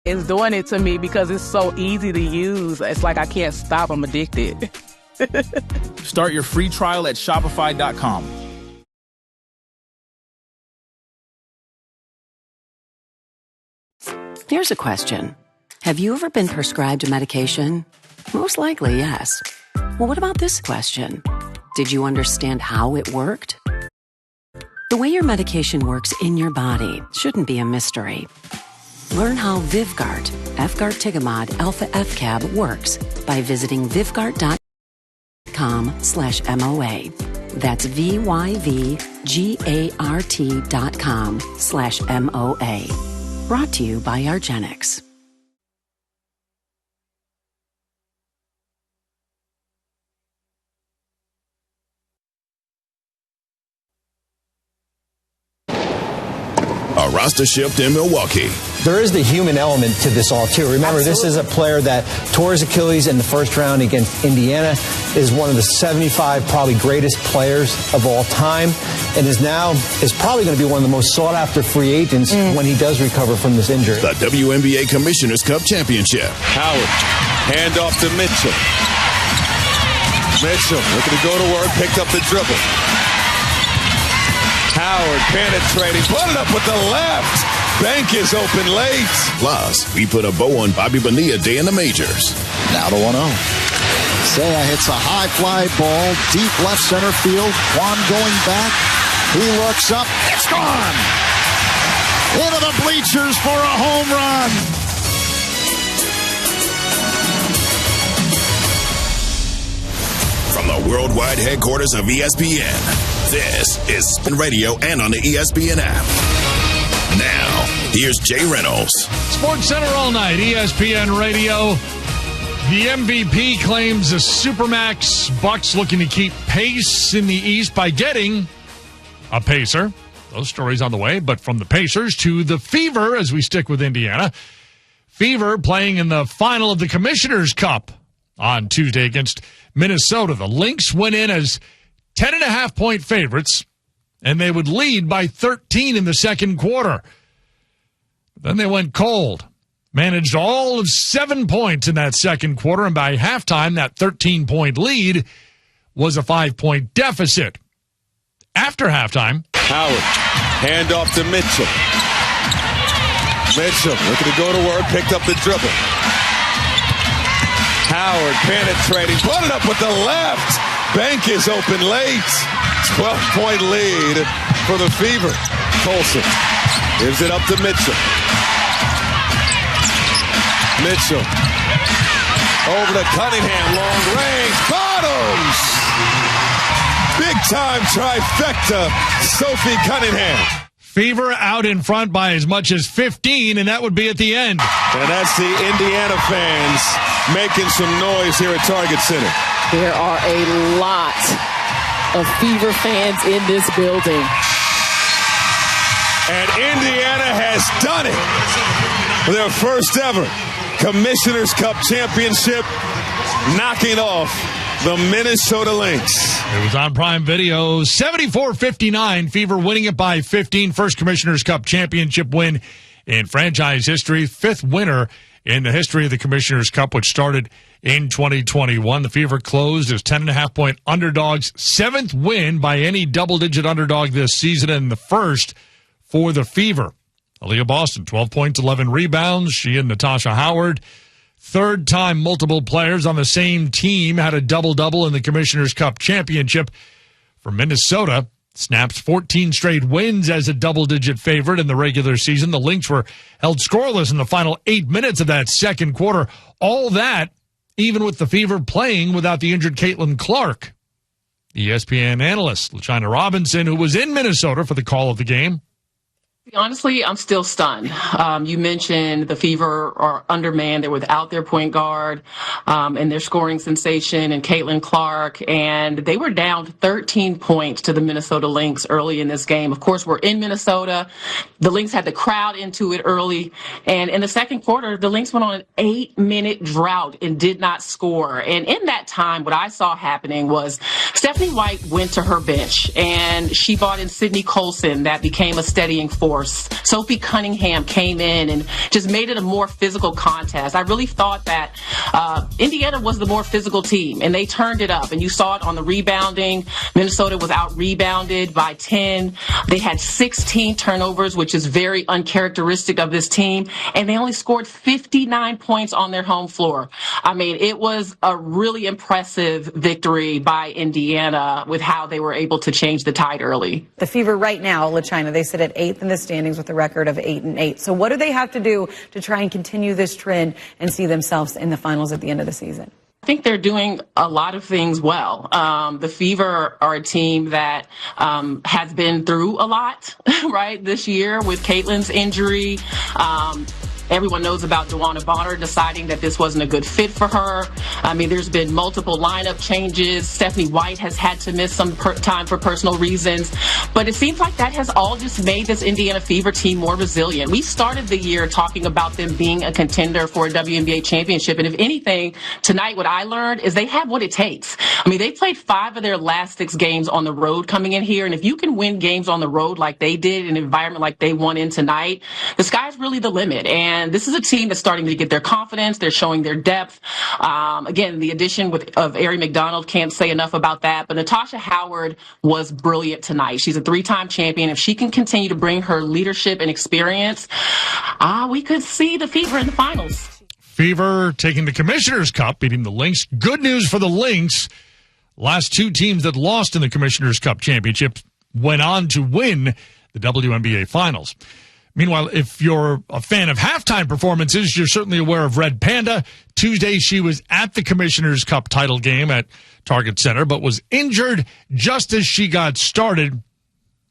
It's doing it to me because it's so easy to use. It's like I can't stop. I'm addicted. Start your free trial at Shopify.com. Here's a question. Have you ever been prescribed a medication? Most likely, yes. Well, what about this question? Did you understand how it worked? The way your medication works in your body shouldn't be a mystery. Learn how Vyvgart, Efgartigimod Alpha FCAB works by visiting Vyvgart.com/MOA. That's VYVGART.com/MOA. Brought to you by argenx. A roster shift in Milwaukee. There is the human element to this all, too. Remember, This is a player that tore his Achilles in the first round against Indiana, is one of the 75 probably greatest players of all time, and is probably going to be one of the most sought-after free agents when he does recover from this injury. The WNBA Commissioner's Cup Championship. Howard, handoff to Mitchell. Mitchell looking to go to work, picked up the dribble. Howard penetrating, put it up with the left. Bank is open late. Plus, we put a bow on Bobby Bonilla Day in the majors. Now to 1-0. Seiya hits a high fly ball, deep left center field. Juan going back. He looks up. It's gone. Into the bleachers for a home run. From the worldwide headquarters of ESPN, this is Spin Radio and on the ESPN app. Now, here's Jay Reynolds. Sports Center all night, ESPN Radio. The MVP claims the Supermax. Bucks looking to keep pace in the East by getting a Pacer. Those stories on the way, but from the Pacers to the Fever as we stick with Indiana. Fever playing in the final of the Commissioner's Cup on Tuesday against Minnesota. The Lynx went in as 10.5-point favorites, and they would lead by 13 in the second quarter. Then they went cold, managed all of 7 points in that second quarter, and by halftime, that 13-point lead was a 5-point deficit. After halftime, Howard, handoff to Mitchell. Mitchell looking to go to work, picked up the dribble. Howard penetrating, put it up with the left. Bank is open late. 12-point lead for the Fever. Colson gives it up to Mitchell. Mitchell over to Cunningham, long range, bottoms. Big time trifecta, Sophie Cunningham. Fever out in front by as much as 15, and that would be at the end. And that's the Indiana fans making some noise here at Target Center. There are a lot of Fever fans in this building. And Indiana has done it. Their first ever Commissioner's Cup championship, knocking off the Minnesota Lynx. It was on Prime Video. 74-59, Fever winning it by 15. First Commissioner's Cup championship win in franchise history. Fifth winner in the history of the Commissioner's Cup, which started in 2021. The Fever closed as 10.5-point underdogs. Seventh win by any double-digit underdog this season, and the first for the Fever. Aaliyah Boston, 12 points, 11 rebounds. She and Natasha Howard, third time multiple players on the same team, had a double-double in the Commissioner's Cup championship. For Minnesota, snaps 14 straight wins as a double-digit favorite in the regular season. The Lynx were held scoreless in the final 8 minutes of that second quarter. All that, even with the Fever playing without the injured Caitlin Clark. ESPN analyst LaChina Robinson, who was in Minnesota for the call of the game. Honestly, I'm still stunned. You mentioned the Fever are undermanned. They were without their point guard and their scoring sensation and Caitlin Clark, and they were down 13 points to the Minnesota Lynx early in this game. Of course, we're in Minnesota. The Lynx had the crowd into it early, and in the second quarter, the Lynx went on an 8-minute drought and did not score. And in that time, what I saw happening was Stephanie White went to her bench, and she brought in Sydney Colson. That became a steadying force. force. Sophie Cunningham came in and just made it a more physical contest. I really thought that Indiana was the more physical team, and they turned it up. And you saw it on the rebounding. Minnesota was out-rebounded by 10. They had 16 turnovers, which is very uncharacteristic of this team, and they only scored 59 points on their home floor. I mean, it was a really impressive victory by Indiana with how they were able to change the tide early. The Fever right now, LaChina, they sit at 8th in the standings with a record of 8-8. So what do they have to do to try and continue this trend and see themselves in the finals at the end of the season? I think they're doing a lot of things well. The Fever are a team that has been through a lot, right, this year with Caitlin's injury. Everyone knows about DeWanna Bonner deciding that this wasn't a good fit for her. I mean, there's been multiple lineup changes. Stephanie White has had to miss some time for personal reasons. But it seems like that has all just made this Indiana Fever team more resilient. We started the year talking about them being a contender for a WNBA championship. And if anything, tonight what I learned is they have what it takes. I mean, they played 5 of their last 6 games on the road coming in here. And if you can win games on the road like they did in an environment like they won in tonight, the sky's really the limit. And this is a team that's starting to get their confidence. They're showing their depth. Again, the addition of Aari McDonald, can't say enough about that. But Natasha Howard was brilliant tonight. She's a 3-time champion. If she can continue to bring her leadership and experience, we could see the Fever in the finals. Fever taking the Commissioner's Cup, beating the Lynx. Good news for the Lynx. Last 2 teams that lost in the Commissioner's Cup championship went on to win the WNBA finals. Meanwhile, if you're a fan of halftime performances, you're certainly aware of Red Panda. Tuesday, she was at the Commissioner's Cup title game at Target Center, but was injured just as she got started.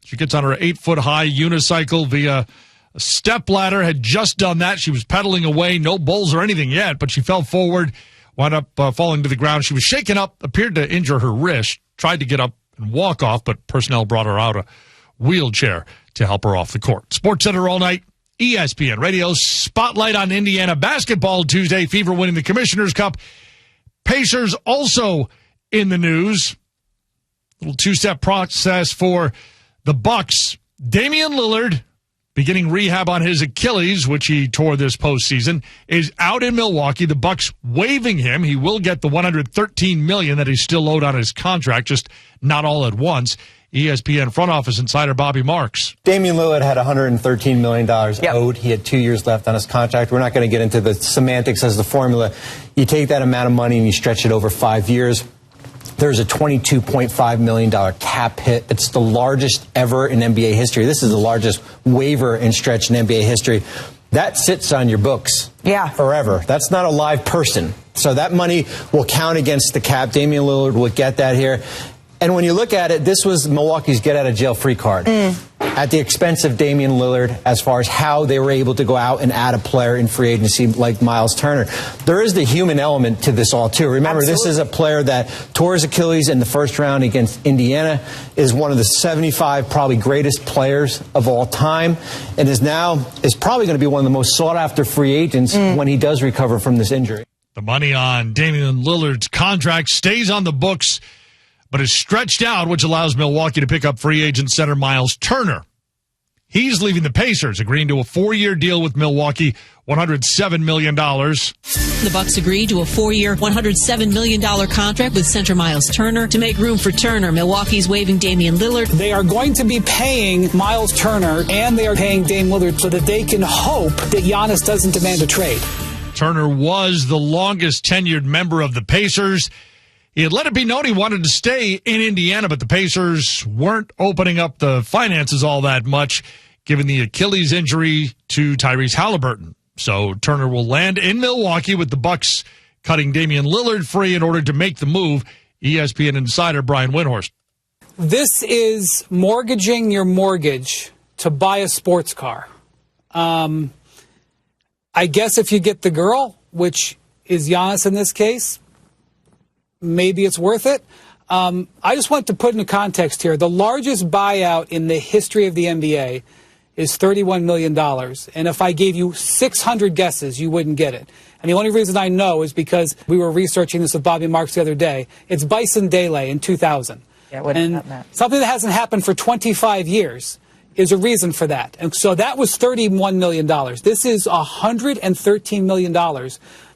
She gets on her 8-foot-high unicycle via a stepladder, had just done that. She was pedaling away, no bowls or anything yet, but she fell forward, wound up falling to the ground. She was shaken up, appeared to injure her wrist, tried to get up and walk off, but personnel brought her out a wheelchair to help her off the court. Sports Center all night, ESPN Radio. Spotlight on Indiana basketball Tuesday. Fever winning the Commissioner's Cup. Pacers also in the news. Little 2-step process for the Bucks. Damian Lillard, beginning rehab on his Achilles, which he tore this postseason, is out in Milwaukee. The Bucks waiving him. He will get the $113 million that he's still owed on his contract, just not all at once. ESPN front office insider Bobby Marks. Damian Lillard had $113 million owed. He had 2 years left on his contract. We're not going to get into the semantics as the formula. You take that amount of money and you stretch it over 5 years. There's a $22.5 million cap hit. It's the largest ever in NBA history. This is the largest waiver and stretch in NBA history. That sits on your books forever. That's not a live person. So that money will count against the cap. Damian Lillard will get that here. And when you look at it, this was Milwaukee's get-out-of-jail-free card at the expense of Damian Lillard as far as how they were able to go out and add a player in free agency like Miles Turner. There is the human element to this all, too. Remember, This is a player that tore his Achilles in the first round against Indiana, is one of the 75 probably greatest players of all time, and is probably going to be one of the most sought-after free agents when he does recover from this injury. The money on Damian Lillard's contract stays on the books, but is stretched out, which allows Milwaukee to pick up free agent center Miles Turner. He's leaving the Pacers, agreeing to a 4-year deal with Milwaukee, $107 million. The Bucks agreed to a 4-year, $107 million contract with center Miles Turner. To make room for Turner, Milwaukee's waiving Damian Lillard. They are going to be paying Miles Turner, and they are paying Dame Lillard so that they can hope that Giannis doesn't demand a trade. Turner was the longest tenured member of the Pacers. He had let it be known he wanted to stay in Indiana, but the Pacers weren't opening up the finances all that much, given the Achilles injury to Tyrese Halliburton. So Turner will land in Milwaukee with the Bucks cutting Damian Lillard free in order to make the move. ESPN insider Brian Windhorst. This is mortgaging your mortgage to buy a sports car. I guess if you get the girl, which is Giannis in this case, maybe it's worth it. I just want to put into context here. The largest buyout in the history of the NBA is $31 million. And if I gave you 600 guesses, you wouldn't get it. And the only reason I know is because we were researching this with Bobby Marks the other day. It's Bison Dele in 2000. Yeah, what and about that? Something that hasn't happened for 25 years is a reason for that. And so that was $31 million. This is $113 million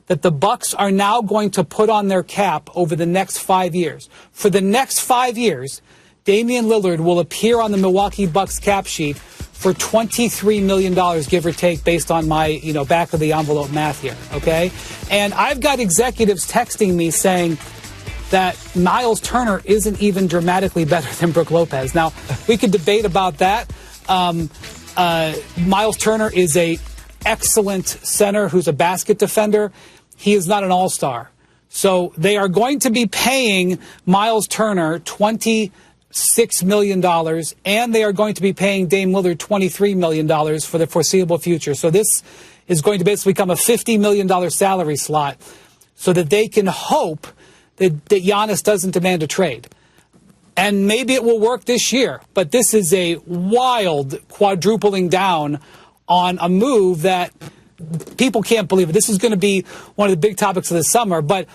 that the Bucks are now going to put on their cap over the next 5 years. For the next 5 years, Damian Lillard will appear on the Milwaukee Bucks cap sheet for $23 million, give or take, based on my, back of the envelope math here. Okay. And I've got executives texting me saying that Miles Turner isn't even dramatically better than Brook Lopez. Now, we could debate about that. Miles Turner is a excellent center who's a basket defender. He is not an all-star. So they are going to be paying Miles Turner $26 million, and they are going to be paying Dame Lillard $23 million for the foreseeable future. So this is going to basically become a $50 million salary slot so that they can hope that Giannis doesn't demand a trade. And maybe it will work this year, but this is a wild quadrupling down on a move that people can't believe it. This is going to be one of the big topics of the summer, but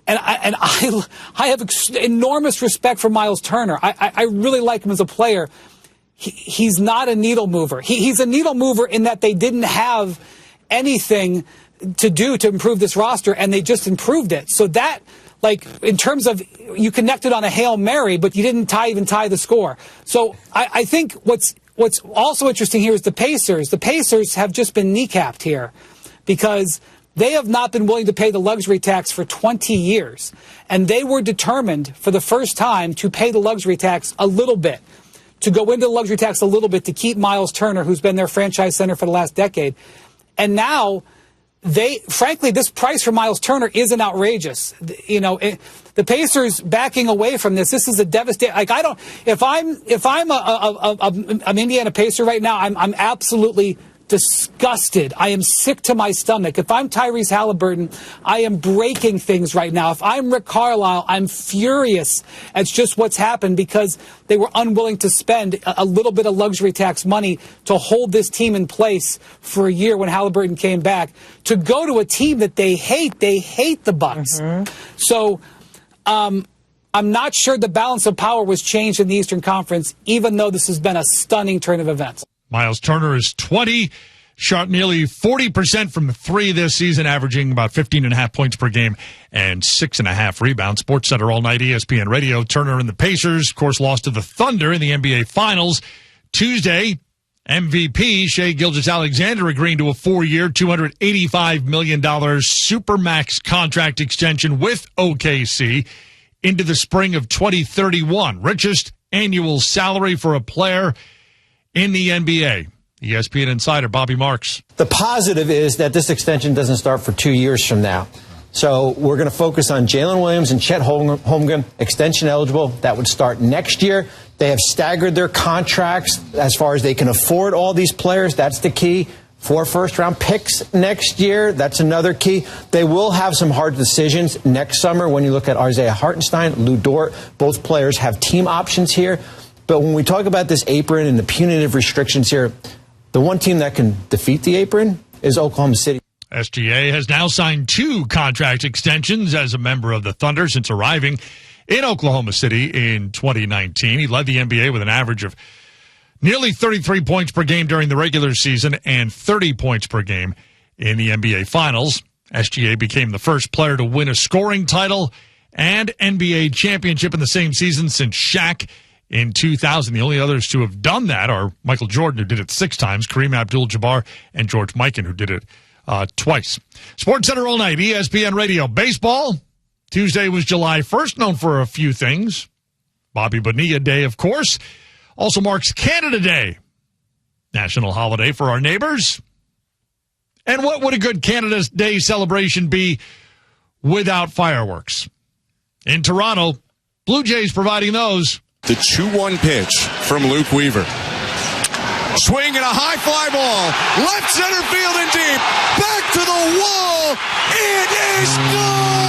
I have enormous respect for Miles Turner. I really like him as a player. He's not a needle mover. He's a needle mover in that they didn't have anything to do to improve this roster, and they just improved it. So that, in terms of, you connected on a Hail Mary, but you didn't even tie the score. So I think what's also interesting here is the Pacers. The Pacers have just been kneecapped here because they have not been willing to pay the luxury tax for 20 years. And they were determined for the first time to pay the luxury tax a little bit, to go into the luxury tax a little bit to keep Miles Turner, who's been their franchise center for the last decade. And now, frankly, this price for Miles Turner isn't outrageous. The Pacers backing away from this is a devastating. If I'm an Indiana Pacer right now, I'm absolutely disgusted. I am sick to my stomach. If I'm Tyrese Halliburton, I am breaking things right now. If I'm Rick Carlisle, I'm furious at just what's happened because they were unwilling to spend a little bit of luxury tax money to hold this team in place for a year when Halliburton came back, to go to a team that they hate. They hate the Bucks. So I'm not sure the balance of power was changed in the Eastern Conference, even though this has been a stunning turn of events. Miles Turner is 20, shot nearly 40% from three this season, averaging about 15.5 points per game and 6.5 rebounds. SportsCenter all night, ESPN Radio. Turner and the Pacers, of course, lost to the Thunder in the NBA Finals. Tuesday, MVP Shai Gilgeous-Alexander agreeing to a 4-year, $285 million Supermax contract extension with OKC into the spring of 2031. Richest annual salary for a player in the NBA. ESPN insider Bobby Marks. The positive is that this extension doesn't start for 2 years from now. So we're going to focus on Jalen Williams and Chet Holmgren, extension eligible. That would start next year. They have staggered their contracts as far as they can afford all these players. That's the key. 4 first-round picks next year. That's another key. They will have some hard decisions next summer when you look at Isaiah Hartenstein, Lou Dort. Both players have team options here. But when we talk about this apron and the punitive restrictions here, the one team that can defeat the apron is Oklahoma City. SGA has now signed 2 contract extensions as a member of the Thunder since arriving in Oklahoma City in 2019. He led the NBA with an average of nearly 33 points per game during the regular season and 30 points per game in the NBA Finals. SGA became the first player to win a scoring title and NBA championship in the same season since Shaq in 2000. The only others to have done that are Michael Jordan, who did it 6 times, Kareem Abdul-Jabbar, and George Mikan, who did it twice. SportsCenter all night, ESPN Radio. Baseball, Tuesday was July 1st, known for a few things. Bobby Bonilla Day, of course. Also marks Canada Day, national holiday for our neighbors. And what would a good Canada Day celebration be without fireworks? In Toronto, Blue Jays providing those. The 2-1 pitch from Luke Weaver. Swing and a high fly ball. Left center field and deep. Back to the wall. It is gone!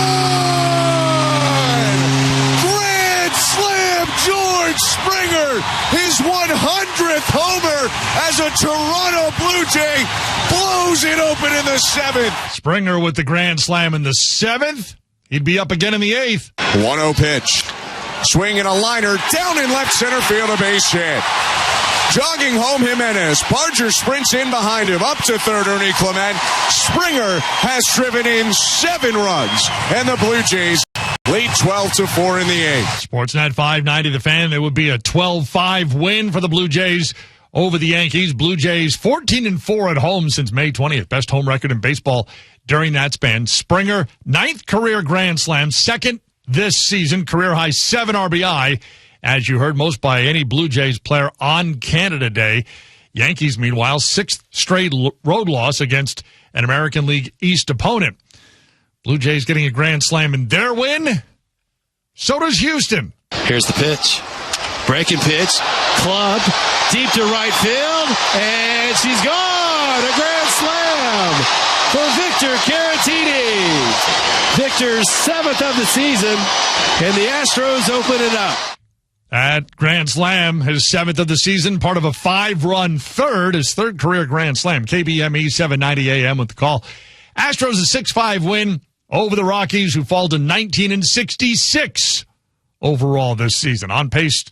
Grand slam, George Springer. His 100th homer as a Toronto Blue Jay blows it open in the 7th. Springer with the grand slam in the 7th. He'd be up again in the 8th. 1-0 pitch. Swing and a liner down in left center field, a base hit. Jogging home, Jimenez. Barger sprints in behind him. Up to third, Ernie Clement. Springer has driven in 7 runs. And the Blue Jays lead 12-4 in the 8th. Sportsnet 590, The Fan. It would be a 12-5 win for the Blue Jays over the Yankees. Blue Jays 14-4 at home since May 20th. Best home record in baseball during that span. Springer, 9th career grand slam, 2nd this season, career high 7 RBI, as you heard, most by any Blue Jays player on Canada Day. Yankees, meanwhile, 6th straight road loss against an American League East opponent. Blue Jays getting a grand slam in their win. So does Houston. Here's the pitch. Breaking pitch. Clubbed. Deep to right field. And she's gone. A grand slam for Victor Caratini. Victor's 7th of the season. And the Astros open it up. That grand slam, his 7th of the season, part of a 5-run third, his 3rd career grand slam. KBME 790 AM with the call. Astros a 6-5 win over the Rockies, who fall to 19-66 overall this season. On pace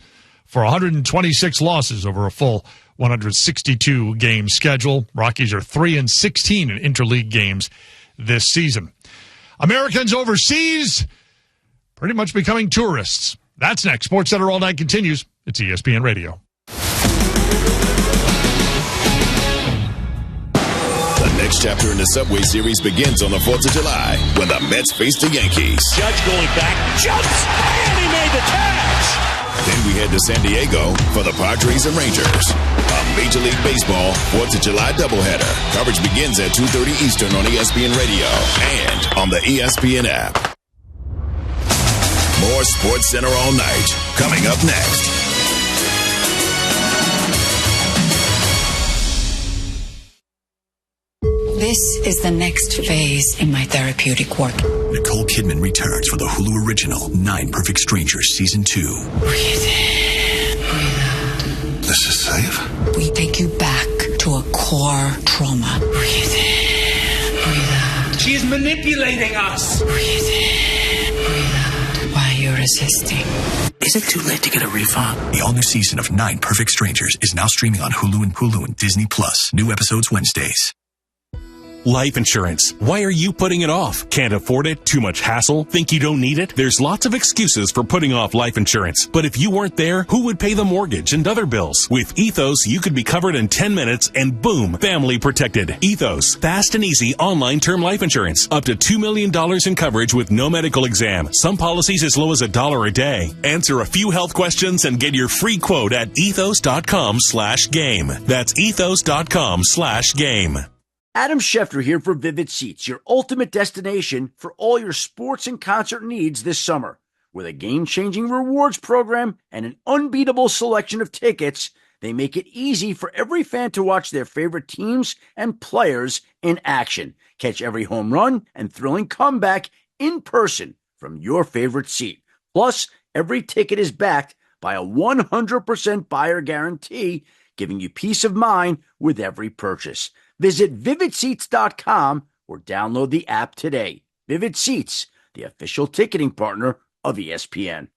for 126 losses over a full 162-game schedule. Rockies are 3-16 in interleague games this season. Americans overseas pretty much becoming tourists. That's next. SportsCenter All Night continues. It's ESPN Radio. The next chapter in the Subway Series begins on the 4th of July when the Mets face the Yankees. Judge going back, jumps, and he made the catch. Then we head to San Diego for the Padres and Rangers. A Major League Baseball 4th of July doubleheader. Coverage begins at 2:30 Eastern on ESPN Radio and on the ESPN app. More SportsCenter All Night coming up next. This is the next phase in my therapeutic work. Nicole Kidman returns for the Hulu original 9 Perfect Strangers Season 2. Breathe in, breathe out. This is safe? We take you back to a core trauma. Breathe in, breathe out. She's manipulating us. Breathe in, breathe out. Why you're resisting. Is it too late to get a refund? The all-new season of 9 Perfect Strangers is now streaming on Hulu and Disney+. New episodes Wednesdays. Life insurance. Why are you putting it off? Can't afford it? Too much hassle? Think you don't need it? There's lots of excuses for putting off life insurance. But if you weren't there, who would pay the mortgage and other bills? With Ethos, you could be covered in 10 minutes and boom, family protected. Ethos. Fast and easy online term life insurance. Up to $2 million in coverage with no medical exam. Some policies as low as $1 a day. Answer a few health questions and get your free quote at ethos.com/game. That's ethos.com/game. Adam Schefter here for Vivid Seats, your ultimate destination for all your sports and concert needs this summer. With a game-changing rewards program and an unbeatable selection of tickets, they make it easy for every fan to watch their favorite teams and players in action. Catch every home run and thrilling comeback in person from your favorite seat. Plus, every ticket is backed by a 100% buyer guarantee, giving you peace of mind with every purchase. Visit VividSeats.com or download the app today. Vivid Seats, the official ticketing partner of ESPN.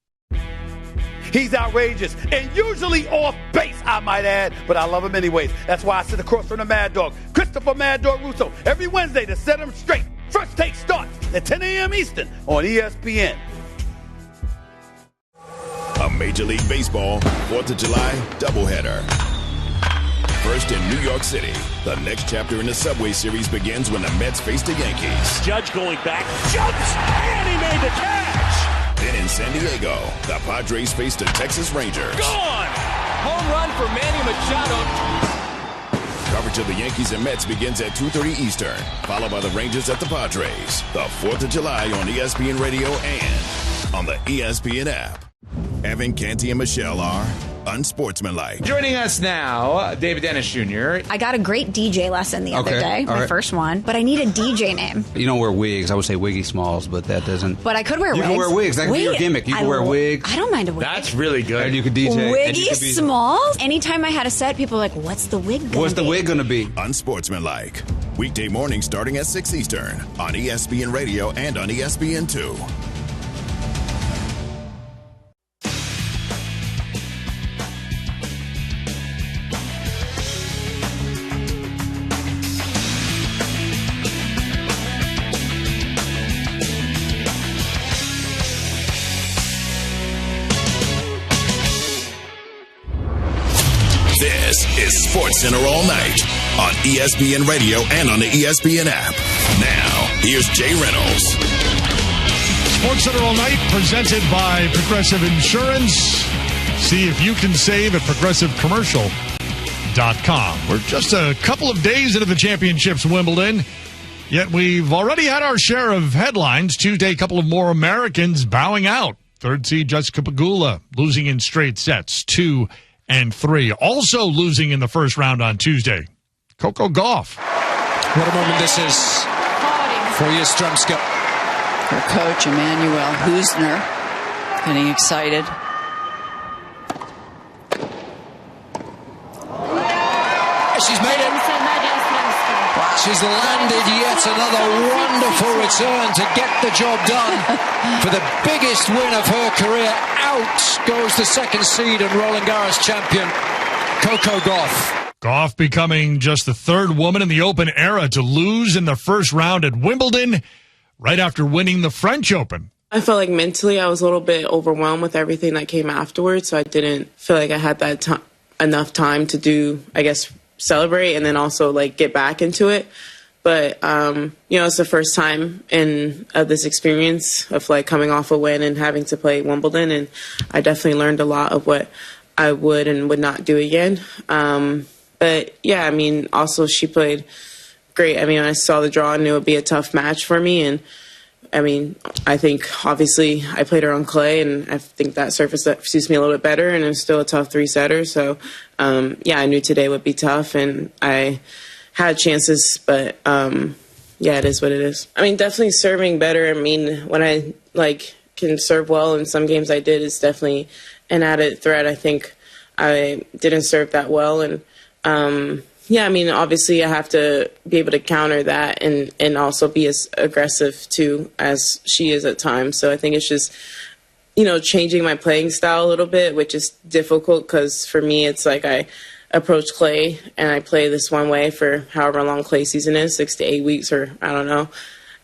He's outrageous and usually off base, I might add, but I love him anyways. That's why I sit across from the Mad Dog, Christopher Mad Dog Russo, every Wednesday to set him straight. First Take starts at 10 a.m. Eastern on ESPN. A Major League Baseball 4th of July doubleheader. First in New York City, the next chapter in the Subway Series begins when the Mets face the Yankees. Judge going back, jumps, and he made the catch. Then in San Diego, the Padres face the Texas Rangers. Gone! Home run for Manny Machado. Coverage of the Yankees and Mets begins at 2:30 Eastern, followed by the Rangers at the Padres. The 4th of July on ESPN Radio and on the ESPN app. Evan, Canty, and Michelle are unsportsmanlike. Joining us now, David Dennis Jr. I got a great DJ lesson the other day, my first one, but I need a DJ name. You don't wear wigs. I would say Wiggy Smalls, but that doesn't... But I could wear wigs. You can wear wigs. That could be your gimmick. You can wear wigs. I don't mind a wig. That's really good. And you could DJ. Wiggy Smalls? Anytime I had a set, people were like, what's the wig gonna be? What's the wig gonna be? Unsportsmanlike. Weekday mornings starting at 6 Eastern on ESPN Radio and on ESPN2. This is SportsCenter All Night on ESPN Radio and on the ESPN app. Now, here's Jay Reynolds. SportsCenter All Night, presented by Progressive Insurance. See if you can save at progressivecommercial.com. We're just a couple of days into the championships, Wimbledon, yet we've already had our share of headlines. Tuesday, a couple of more Americans bowing out. Third seed Jessica Pegula losing in straight sets, 2 and 3. Also losing in the first round on Tuesday, Coco Gauff. What a moment this is for Yastremska. Her coach, Emmanuel Husner, getting excited. She's made it. She's landed yet another wonderful return to get the job done for the biggest win of her career. Out goes the second seed and Roland Garros champion, Coco Gauff. Gauff becoming just the third woman in the Open era to lose in the first round at Wimbledon, right after winning the French Open. I felt like mentally I was a little bit overwhelmed with everything that came afterwards, so I didn't feel like I had that enough time to do, I guess, celebrate and then also like get back into it. But it's the first time in this experience of like coming off a win and having to play Wimbledon, and I definitely learned a lot of what I would and would not do again. But yeah, I mean, also she played great. I mean, I saw the draw and knew it would be a tough match for me, and I mean, I think obviously I played her on clay, and I think that surface that suits me a little bit better, and it was still a tough 3-setter. So, yeah, I knew today would be tough, and I had chances, but yeah, it is what it is. I mean, definitely serving better. I mean, when I can serve well in some games I did, it's definitely an added threat. I think I didn't serve that well, and yeah, I mean, obviously I have to be able to counter that and also be as aggressive, too, as she is at times. So I think it's just, changing my playing style a little bit, which is difficult because for me it's like I approach clay and I play this one way for however long clay season is, 6 to 8 weeks or I don't know.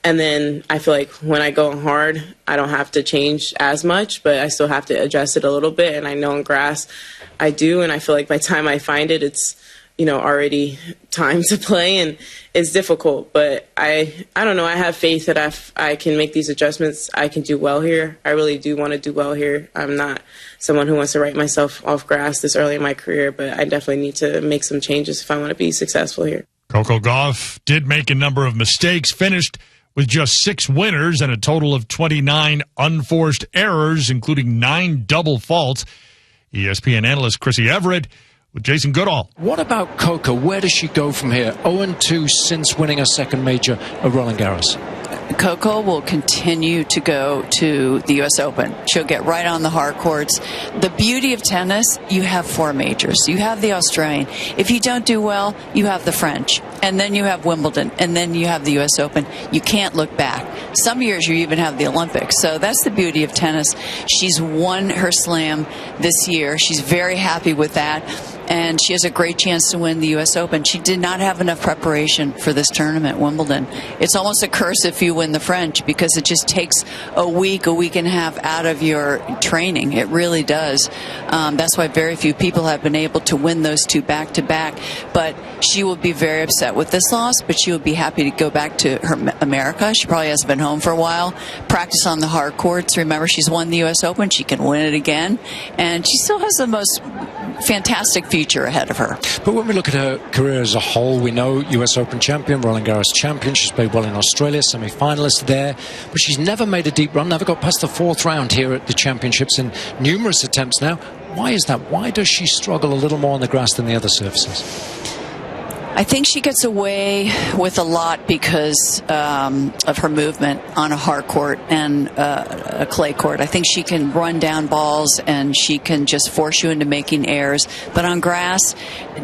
And then I feel like when I go hard, I don't have to change as much, but I still have to adjust it a little bit. And I know in grass I do, and I feel like by the time I find it, it's already time to play, and it's difficult. But I don't know. I have faith that I can make these adjustments. I can do well here. I really do want to do well here. I'm not someone who wants to write myself off grass this early in my career, but I definitely need to make some changes if I want to be successful here. Coco Gauff did make a number of mistakes, finished with just 6 winners and a total of 29 unforced errors, including 9 double faults. ESPN analyst Chrissy Everett with Jason Goodall. What about Coco? Where does she go from here? 0-2 since winning her second major of Roland Garros. Coco will continue to go to the U.S. Open. She'll get right on the hard courts. The beauty of tennis, you have 4 majors. You have the Australian. If you don't do well, you have the French. And then you have Wimbledon. And then you have the U.S. Open. You can't look back. Some years you even have the Olympics. So that's the beauty of tennis. She's won her slam this year. She's very happy with that. And she has a great chance to win the U.S. Open. She did not have enough preparation for this tournament, Wimbledon. It's almost a curse if you win the French because it just takes a week and a half out of your training. It really does. That's why very few people have been able to win those 2 back-to-back. But she will be very upset with this loss, but she will be happy to go back to her America. She probably hasn't been home for a while. Practice on the hard courts. Remember, she's won the U.S. Open. She can win it again. And she still has the most fantastic future ahead of her. But when we look at her career as a whole, we know US Open champion, Roland Garros champion. She's played well in Australia, semi-finalist there. But she's never made a deep run, never got past the 4th round here at the championships in numerous attempts now. Why is that? Why does she struggle a little more on the grass than the other surfaces? I think she gets away with a lot because of her movement on a hard court and a clay court. I think she can run down balls and she can just force you into making errors. But on grass,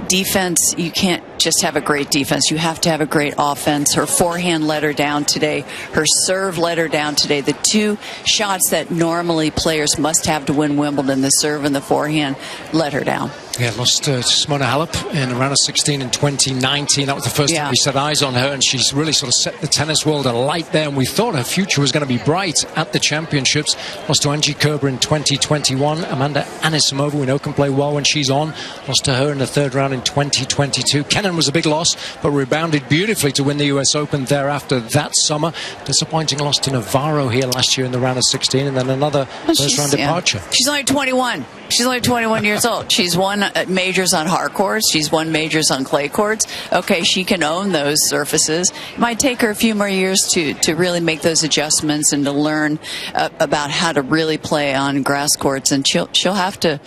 defense, you can't just have a great defense. You have to have a great offense. Her forehand let her down today. Her serve let her down today. The two shots that normally players must have to win Wimbledon, the serve and the forehand, let her down. Yeah, lost to Simona Halep in a round of 16 in 2019. That was the first time we set eyes on her, and she's really sort of set the tennis world alight there, and we thought her future was going to be bright at the championships. Lost to Angie Kerber in 2021. Amanda Anisimova, we know, can play well when she's on. Lost to her in the third round in 2022. Kenin was a big loss, but rebounded beautifully to win the US Open thereafter that summer. Disappointing loss to Navarro here last year in the round of 16, and then another first-round departure. She's only 21. She's only 21 years old. She's won majors on hard courts. She's won majors on clay courts. Okay, she can own those surfaces. It might take her a few more years to really make those adjustments and to learn about how to really play on grass courts. And she'll have to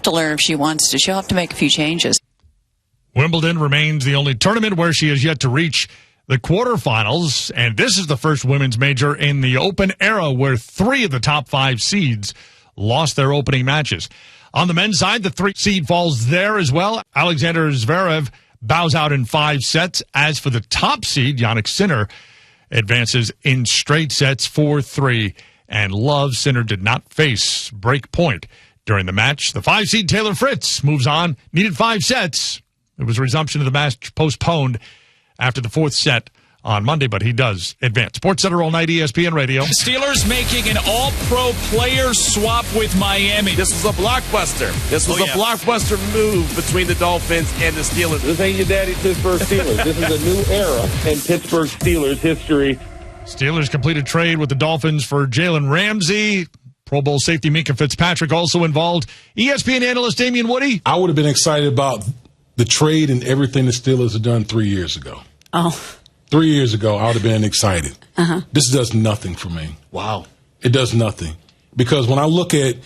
learn if she wants to. She'll have to make a few changes. Wimbledon remains the only tournament where she has yet to reach the quarterfinals, and this is the first women's major in the Open era where 3 of the top 5 seeds lost their opening matches. On the men's side, the 3 seed falls there as well. Alexander Zverev bows out in 5 sets. As for the top seed, Jannik Sinner advances in straight sets 4-3. And Love, Sinner did not face break point during the match. The 5 seed Taylor Fritz moves on, needed 5 sets. It was resumption of the match postponed after the 4th set on Monday, but he does advance. SportsCenter all night, ESPN Radio. Steelers making an all-pro player swap with Miami. This was a blockbuster. This was a blockbuster move between the Dolphins and the Steelers. This ain't your daddy Pittsburgh Steelers. This is a new era in Pittsburgh Steelers history. Steelers completed trade with the Dolphins for Jalen Ramsey. Pro Bowl safety Minkah Fitzpatrick also involved. ESPN analyst Damian Woody. I would have been excited about the trade and everything the Steelers had done 3 years ago. Oh. 3 years ago, I would have been excited. This does nothing for me. Wow. It does nothing. Because when I look at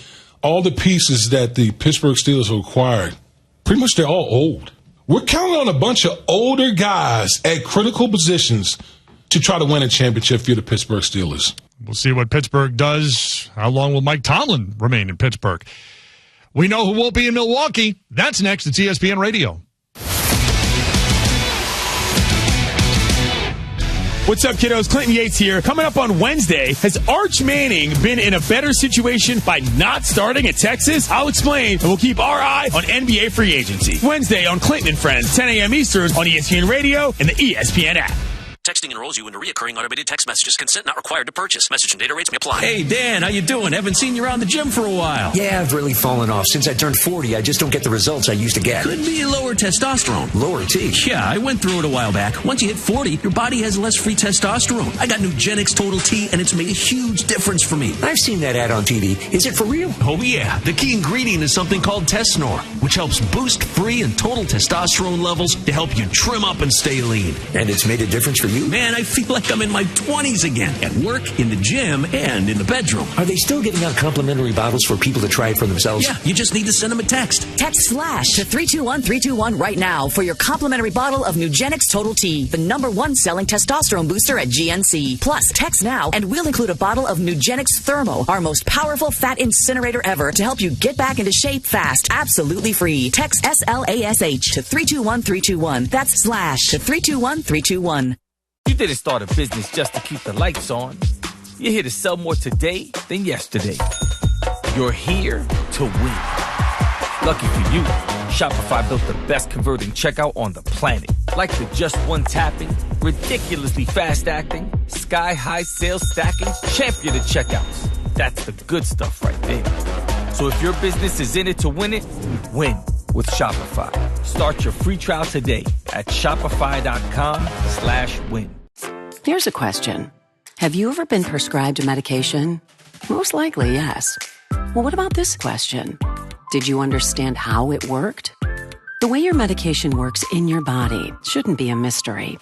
all the pieces that the Pittsburgh Steelers have acquired, pretty much they're all old. We're counting on a bunch of older guys at critical positions to try to win a championship for the Pittsburgh Steelers. We'll see what Pittsburgh does. How long will Mike Tomlin remain in Pittsburgh? We know who won't be in Milwaukee. That's next. It's ESPN Radio. What's up, kiddos? Clinton Yates here. Coming up on Wednesday, has Arch Manning been in a better situation by not starting at Texas? I'll explain, and we'll keep our eye on NBA free agency. Wednesday on Clinton and Friends, 10 a.m. Eastern on ESPN Radio and the ESPN app. Texting enrolls you into recurring automated text messages. Consent not required to purchase. Message and data rates may apply. Hey, Dan, how you doing? Haven't seen you around the gym for a while. Yeah, I've really fallen off. Since I turned 40, I just don't get the results I used to get. Could be lower testosterone. Lower T? Yeah, I went through it a while back. Once you hit 40, your body has less free testosterone. I got Nugenix Total T, and it's made a huge difference for me. I've seen that ad on TV. Is it for real? Oh, yeah. The key ingredient is something called Tesnor, which helps boost free and total testosterone levels to help you trim up and stay lean. And it's made a difference for you? Man, I feel like I'm in my 20s again, at work, in the gym, and in the bedroom. Are they still giving out complimentary bottles for people to try it for themselves? Yeah, you just need to send them a text. Text SLASH to 321-321 right now for your complimentary bottle of Nugenix Total T, the #1 selling testosterone booster at GNC. Plus, text now and we'll include a bottle of Nugenix Thermo, our most powerful fat incinerator ever, to help you get back into shape fast, absolutely free. Text SLASH to 321-321. That's SLASH to 321-321. You didn't start a business just to keep the lights on. You're here to sell more today than yesterday. You're here to win. Lucky for you, Shopify built the best converting checkout on the planet. Like the just one tapping, ridiculously fast acting, sky-high sales stacking, champion of checkouts. That's the good stuff right there. So if your business is in it to win it, win with Shopify. Start your free trial today at shopify.com/win. Here's a question. Have you ever been prescribed a medication? Most likely, yes. Well, what about this question? Did you understand how it worked? The way your medication works in your body shouldn't be a mystery.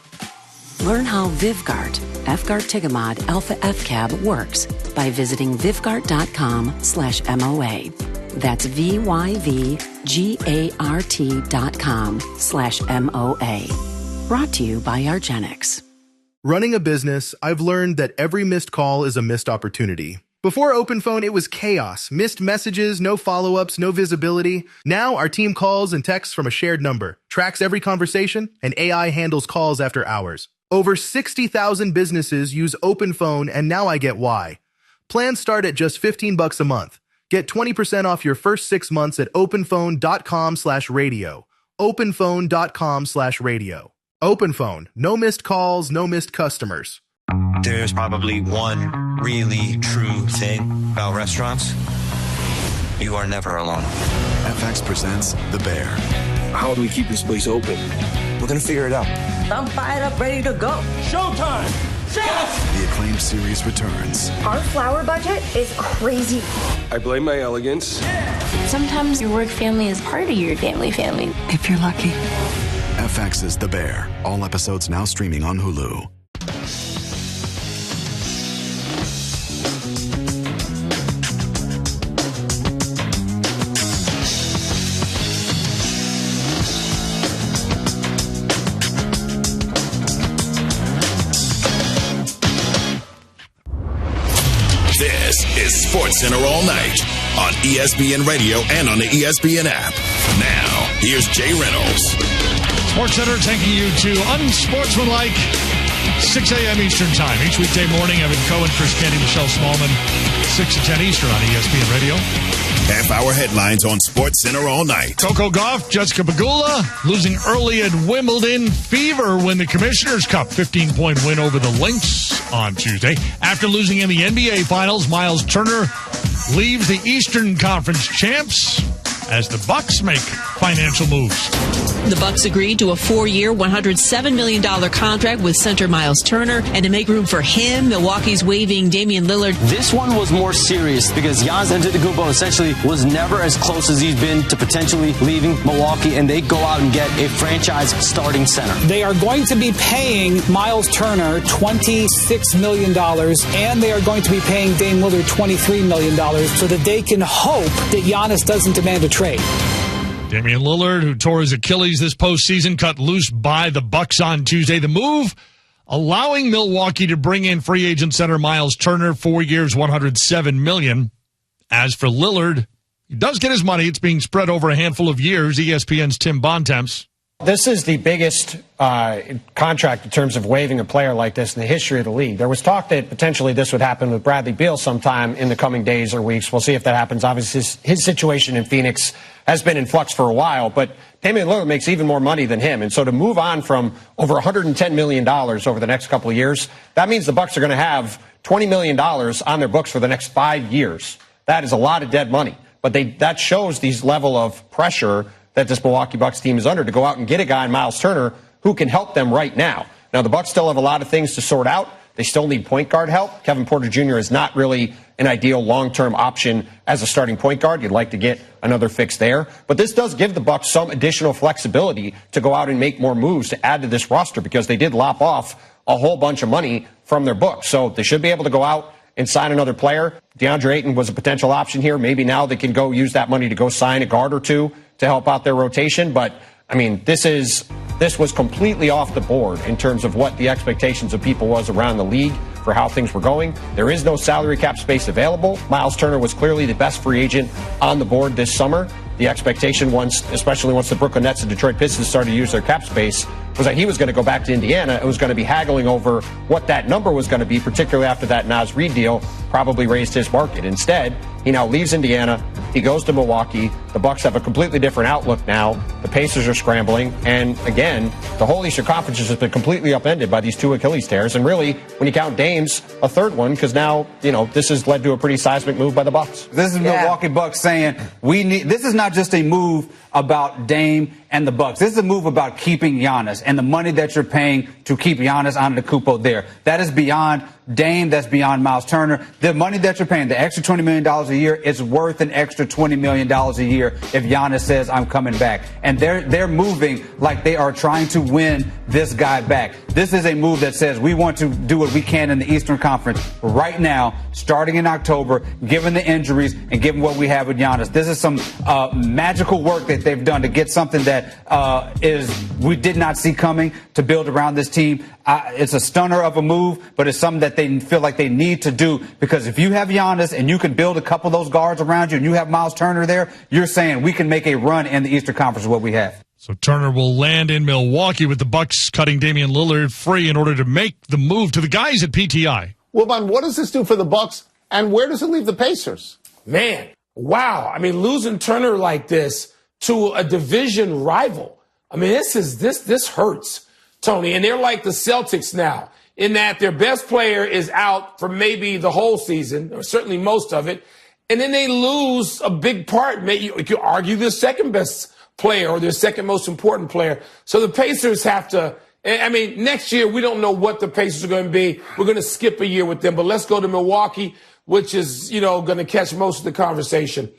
Learn how Vyvgart, Efgartigimod Alpha FCAB works by visiting vyvgart.com/MOA. That's VYVGART.com/MOA. Brought to you by argenx. Running a business, I've learned that every missed call is a missed opportunity. Before OpenPhone, it was chaos. Missed messages, no follow-ups, no visibility. Now, our team calls and texts from a shared number, tracks every conversation, and AI handles calls after hours. Over 60,000 businesses use OpenPhone, and now I get why. Plans start at just $15 a month. Get 20% off your first 6 months at openphone.com/radio. openphone.com/radio. OpenPhone. No missed calls, no missed customers. There's probably one really true thing about restaurants. You are never alone. FX presents The Bear. How do we keep this place open? We're going to figure it out. I'm fired up, ready to go. Showtime! Yes! The acclaimed series returns. Our flower budget is crazy. I blame my elegance. Sometimes your work family is part of your family, if you're lucky. FX's The Bear. All episodes now streaming on Hulu. This is SportsCenter All Night on ESPN Radio and on the ESPN app. Now, here's Jay Reynolds. SportsCenter taking you to unsportsmanlike 6 a.m. Eastern Time. Each weekday morning, Evan Cohen, Chris Candy, Michelle Smallman, 6 to 10 Eastern on ESPN Radio. Half-hour headlines on SportsCenter All Night. Coco Gauff, Jessica Pegula losing early at Wimbledon. Fever win the Commissioner's Cup 15-point win over the Lynx on Tuesday. After losing in the NBA Finals, Miles Turner leaves the Eastern Conference champs as the Bucks make financial moves. The Bucks agreed to a 4-year, $107 million contract with center Miles Turner, and to make room for him, Milwaukee's waiving Damian Lillard. This one was more serious because Giannis Antetokounmpo essentially was never as close as he's been to potentially leaving Milwaukee, and they go out and get a franchise starting center. They are going to be paying Miles Turner $26 million, and they are going to be paying Dame Lillard $23 million so that they can hope that Giannis doesn't demand a trade. Damian Lillard, who tore his Achilles this postseason, cut loose by the Bucks on Tuesday. The move allowing Milwaukee to bring in free agent center Miles Turner, 4 years, $107 million. As for Lillard, he does get his money. It's being spread over a handful of years. ESPN's Tim Bontemps. This is the biggest contract in terms of waiving a player like this in the history of the league. There was talk that potentially this would happen with Bradley Beal sometime in the coming days or weeks. We'll see if that happens. Obviously, his situation in Phoenix has been in flux for a while, but Damian Lillard makes even more money than him. And so to move on from over $110 million over the next couple of years, that means the Bucks are going to have $20 million on their books for the next 5 years. That is a lot of dead money. But that shows these level of pressure that this Milwaukee Bucks team is under to go out and get a guy, Miles Turner, who can help them right now. Now, the Bucks still have a lot of things to sort out. They still need point guard help. Kevin Porter Jr. is not really an ideal long-term option as a starting point guard. You'd like to get another fix there. But this does give the Bucks some additional flexibility to go out and make more moves to add to this roster because they did lop off a whole bunch of money from their books. So they should be able to go out and sign another player. DeAndre Ayton was a potential option here. Maybe now they can go use that money to go sign a guard or two to help out their rotation. But, I mean, this was completely off the board in terms of what the expectations of people was around the league for how things were going. There is no salary cap space available. Miles Turner was clearly the best free agent on the board this summer. The expectation, especially once the Brooklyn Nets and Detroit Pistons started to use their cap space, was that he was going to go back to Indiana and was going to be haggling over what that number was going to be, particularly after that Naz Reid deal probably raised his market. Instead, he now leaves Indiana. He goes to Milwaukee. The Bucks have a completely different outlook now. The Pacers are scrambling. And again, the whole Eastern Conference has been completely upended by these 2 Achilles tears. And really, when you count Dame's, a third one, because now, this has led to a pretty seismic move by the Bucks. This is Milwaukee Bucks saying this is not just a move about Dame and the Bucks. This is a move about keeping Giannis and the money that you're paying to keep Giannis Antetokounmpo there. That is beyond Dame. That's beyond Miles Turner. The money that you're paying, the extra $20 million a year, is worth an extra $20 million a year if Giannis says, I'm coming back. And they're moving like they are trying to win this guy back. This is a move that says we want to do what we can in the Eastern Conference right now, starting in October, given the injuries and given what we have with Giannis. This is some magical work that they've done to get something that we did not see coming to build around this team. It's a stunner of a move, but it's something that they feel like they need to do, because if you have Giannis and you can build a couple of those guards around you and you have Miles Turner there, you're saying we can make a run in the Eastern Conference with what we have. So Turner will land in Milwaukee, with the Bucks cutting Damian Lillard free in order to make the move. To the guys at PTI. Wilbon, what does this do for the Bucks, and where does it leave the Pacers? Man, wow. I mean, losing Turner like this to a division rival. I mean, this hurts, Tony. And they're like the Celtics now, in that their best player is out for maybe the whole season, or certainly most of it. And then they lose a big part. Maybe you could argue the second best player or their second most important player. So the Pacers have to, I mean, next year we don't know what the Pacers are going to be. We're going to skip a year with them, but let's go to Milwaukee, which is, going to catch most of the conversation.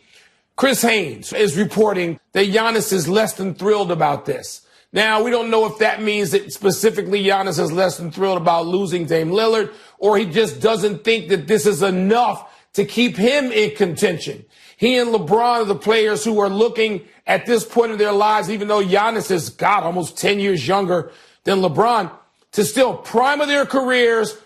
Chris Haynes is reporting that Giannis is less than thrilled about this. Now, we don't know if that means that specifically Giannis is less than thrilled about losing Dame Lillard, or he just doesn't think that this is enough to keep him in contention. He and LeBron are the players who are looking at this point in their lives, even though Giannis is, almost 10 years younger than LeBron, to still prime of their careers.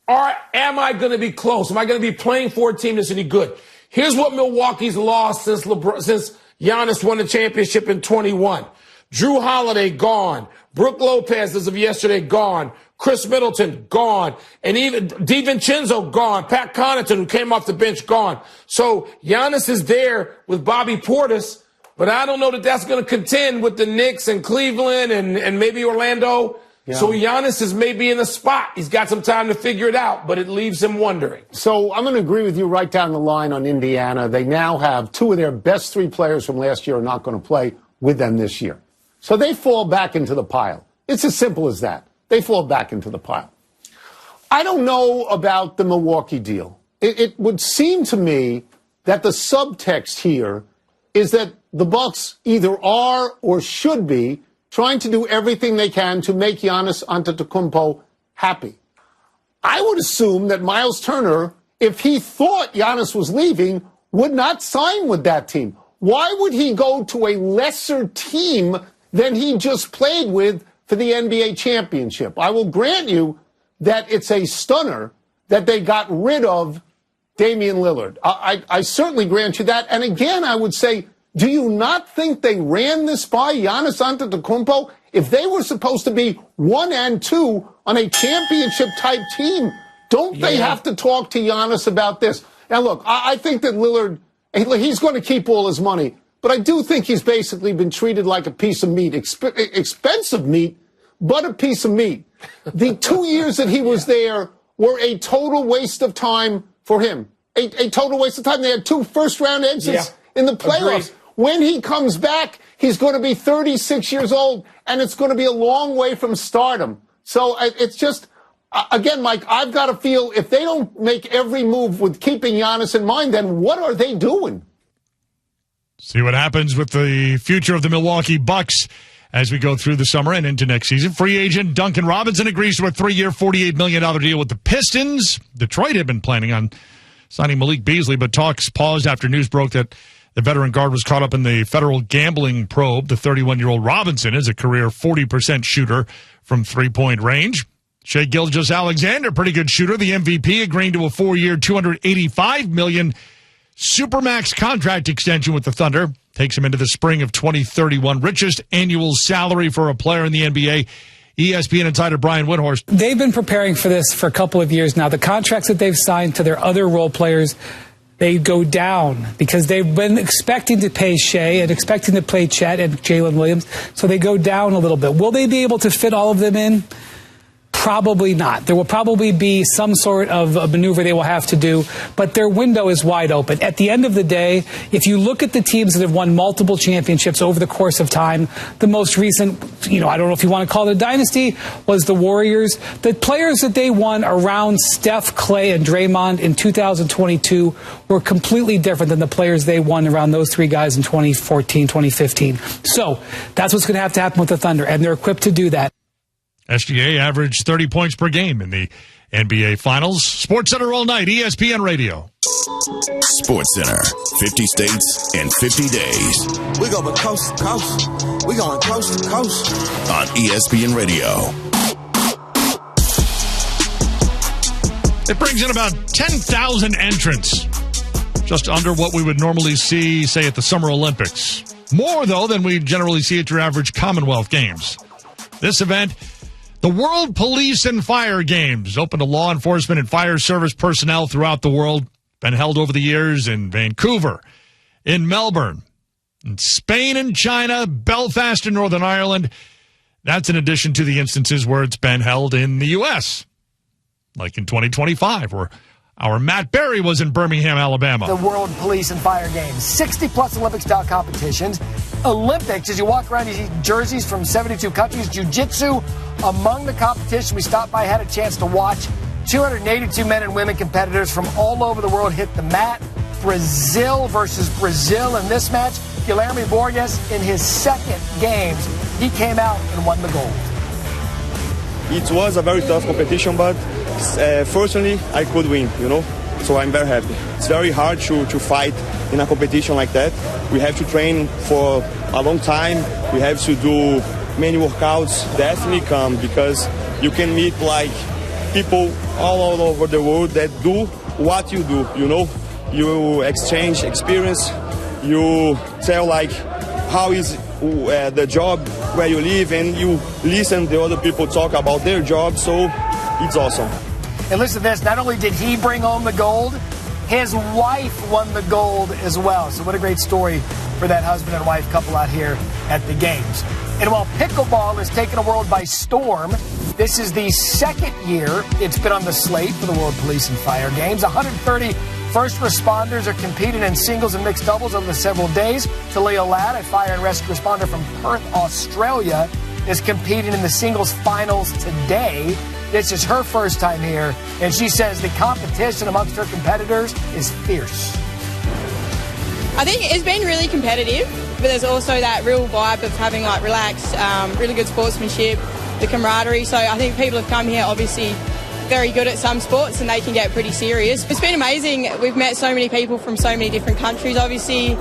Am I going to be close? Am I going to be playing for a team that's any good? Here's what Milwaukee's lost since Giannis won the championship in 21. Drew Holiday, gone. Brook Lopez, as of yesterday, gone. Chris Middleton, gone. And even DiVincenzo, gone. Pat Connaughton, who came off the bench, gone. So Giannis is there with Bobby Portis, but I don't know that that's going to contend with the Knicks and Cleveland and maybe Orlando. Yeah. So Giannis is maybe in a spot. He's got some time to figure it out, but it leaves him wondering. So I'm going to agree with you right down the line on Indiana. They now have two of their best three players from last year are not going to play with them this year. So they fall back into the pile. It's as simple as that. They fall back into the pile. I don't know about the Milwaukee deal. It would seem to me that the subtext here is that the Bucks either are or should be trying to do everything they can to make Giannis Antetokounmpo happy. I would assume that Miles Turner, if he thought Giannis was leaving, would not sign with that team. Why would he go to a lesser team than he just played with for the NBA championship? I will grant you that it's a stunner that they got rid of Damian Lillard. I certainly grant you that. And again, I would say, do you not think they ran this by Giannis Antetokounmpo? If they were supposed to be 1 and 2 on a championship-type team, don't they have to talk to Giannis about this? Now, look, I think that Lillard, he's going to keep all his money, but I do think he's basically been treated like a piece of meat, expensive meat, but a piece of meat. The 2 years that he was there were a total waste of time for him. A total waste of time. They had 2 first-round exits in the playoffs. Agreed. When he comes back, he's going to be 36 years old, and it's going to be a long way from stardom. So it's just, again, Mike, I've got to feel if they don't make every move with keeping Giannis in mind, then what are they doing? See what happens with the future of the Milwaukee Bucks as we go through the summer and into next season. Free agent Duncan Robinson agrees to a 3-year, $48 million deal with the Pistons. Detroit had been planning on signing Malik Beasley, but talks paused after news broke that the veteran guard was caught up in the federal gambling probe. The 31-year-old Robinson is a career 40% shooter from three-point range. Shai Gilgeous-Alexander, pretty good shooter, the MVP, agreeing to a 4-year, $285 million Supermax contract extension with the Thunder. Takes him into the spring of 2031. Richest annual salary for a player in the NBA. ESPN insider Brian Windhorst. They've been preparing for this for a couple of years now. The contracts that they've signed to their other role players, they go down because they've been expecting to pay Shai and expecting to pay Chet and Jalen Williams. So they go down a little bit. Will they be able to fit all of them in? Probably not. There will probably be some sort of a maneuver they will have to do, but their window is wide open. At the end of the day, if you look at the teams that have won multiple championships over the course of time, the most recent, I don't know if you want to call it a dynasty, was the Warriors. The players that they won around Steph, Clay, and Draymond in 2022 were completely different than the players they won around those three guys in 2014, 2015. So that's what's going to happen with the Thunder, and they're equipped to do that. SGA averaged 30 points per game in the NBA Finals. SportsCenter all night, ESPN Radio. SportsCenter, 50 states in 50 days. We go coast to coast. We going coast to coast. On ESPN Radio. It brings in about 10,000 entrants. Just under what we would normally see, say, at the Summer Olympics. More, though, than we generally see at your average Commonwealth Games. This event, the World Police and Fire Games, open to law enforcement and fire service personnel throughout the world. Been held over the years in Vancouver, in Melbourne, in Spain and China, Belfast and Northern Ireland. That's in addition to the instances where it's been held in the U.S., like in 2025, where our Matt Berry was in Birmingham, Alabama. The World Police and Fire Games, 60-plus Olympic-style competitions. Olympics, as you walk around, you see jerseys from 72 countries. Jiu-jitsu among the competition. We stopped by, had a chance to watch 282 men and women competitors from all over the world hit the mat. Brazil versus Brazil in this match. Guilherme Borges, in his second games, he came out and won the gold. It was a very tough competition, but fortunately, I could win, so I'm very happy. It's very hard to fight in a competition like that. We have to train for a long time. We have to do many workouts. Definitely come, because you can meet people all over the world that do what you do, You exchange experience. You tell how is the job where you live, and you listen to other people talk about their job, so it's awesome. And listen to this, not only did he bring home the gold, his wife won the gold as well. So what a great story for that husband and wife couple out here at the games. And while pickleball has taken the world by storm, this is the second year it's been on the slate for the World Police and Fire Games. 130 first responders are competing in singles and mixed doubles over the several days. Talia Ladd, a fire and rescue responder from Perth, Australia, is competing in the singles finals today. This is her first time here, and she says the competition amongst her competitors is fierce. I think it's been really competitive, but there's also that real vibe of having relaxed, really good sportsmanship, the camaraderie. So I think people have come here obviously very good at some sports and they can get pretty serious. It's been amazing. We've met so many people from so many different countries. Obviously,